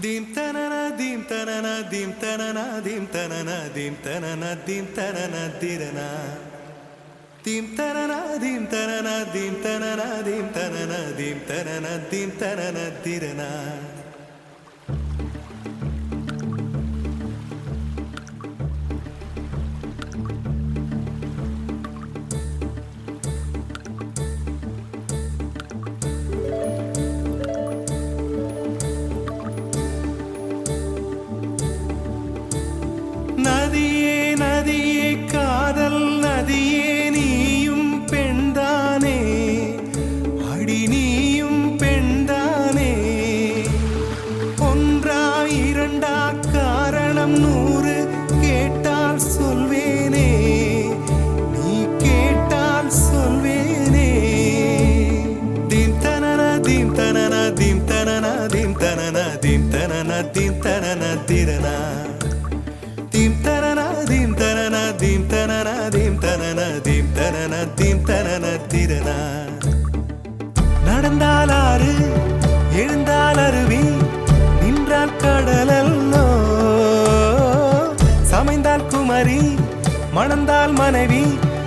Dim tanana dim tanana dim tanana dim tanana dim tanana dim tanana dirana dim tanana dim tanana dim tanana dim tanana dim tanana dim tanana dirana நதியே நதியே காதல் நதியே நீயும் பெண்தானே அடி நீயும் பெண்தானே ஒன்றா இரண்டா காரணம் 100 கேட்டால் சொல்வேனே நீ கேட்டால் சொல்வேனே தீம் தனனா தீம் தனனா தீம் தனனா தீம் தனனா தீம் தனனா தீம் தனனா திரனா Dim tanana dim tanana dim tanana dim tanana dim tanana dim tanana dirana நடந்தால் ஆறு எழுந்தால் அருவி நின்றால் கடலல்லோ சமைந்தால் குமரி மணந்தால் மனைவி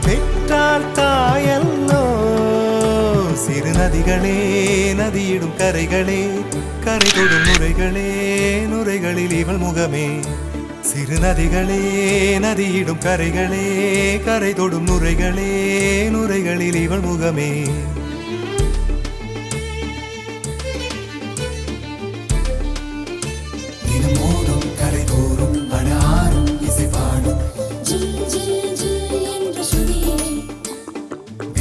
பெற்றால் தாயல்லோ சிறு நதிகளே நதியிடும் கரைகளே கரை தொடும் நுரைகளே நுரைகளில் இவள் முகமே சிறு நதிகளே நதியிடும் கரைகளே கரை தொடும் நுரைகளே நுரைகளில் இவள் முகமே தினமோதும் கரை தோறும் அடாரும் இசை பாடும்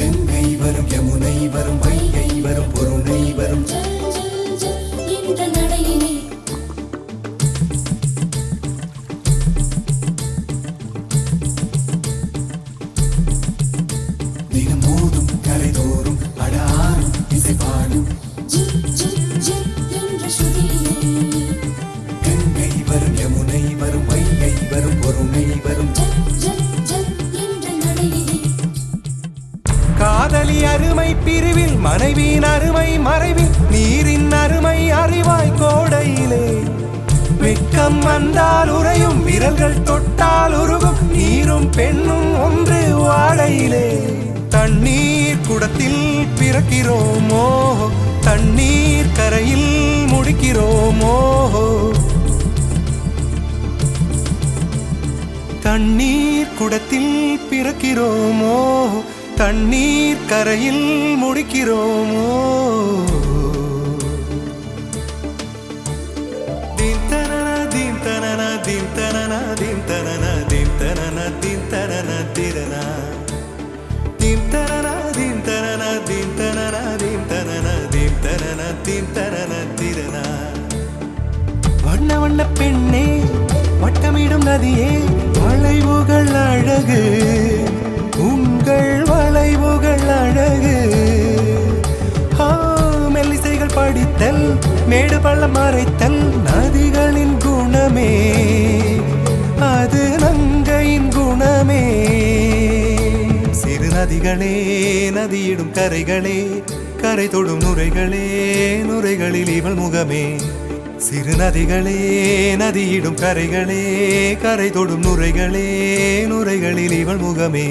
கங்கை வரும் யமுனை வரும் வைகை வரும் பொருணை வரும் தினமோதும் கரை தோறும் அடாரும் இசை பாடும் கங்கை வரும் யமுனை வரும் வைகை வரும் பொருணை வரும் காதலி அருமை பிரிவில் மனைவியின் அருமை மறைவில் நீரின் அருமை அறிவாய் கோடையிலே வெக்கம் வந்தால் உறையும் விரல்கள் தொட்டால் உருகும் நீரும் பெண்ணும் ஒன்று வாழையிலே தண்ணீர் குடத்தில் பிறக்கிறோமோ தண்ணீர் கரையில் முடிக்கிறோமோ தண்ணீர் குடத்தில் பிறக்கிறோமோ தண்ணீர் கரையில் முடிக்கிறோமோ தீம் தனனா தீம் தனனா தீம் தனனா தீம் தனனா தீம் தனனா தீம் தனனா திரனா தீம் தனனா தீம் தனனா தீம் தனனா தீம் தனனா தீம் தனனா தீம் தனனா திரனா வண்ண வண்ண பெண்ணே வட்டமிடும் நதியே வளைவுகள் அழகு உங்கள் வளைவுகள் அழகு மெல்லிசைகள் படித்தல் மேடு பள்ளம் மறைத்தல் நதிகளின் குணமே அது நங்கையின் குணமே சிறு நதிகளே நதியிடும் கரைகளே கரை தொடும் நுரைகளே நுரைகளில் இவள் முகமே சிறு நதிகளே நதியிடும் கரைகளே கரை தொடும் நுரைகளே நுரைகளில் இவள் முகமே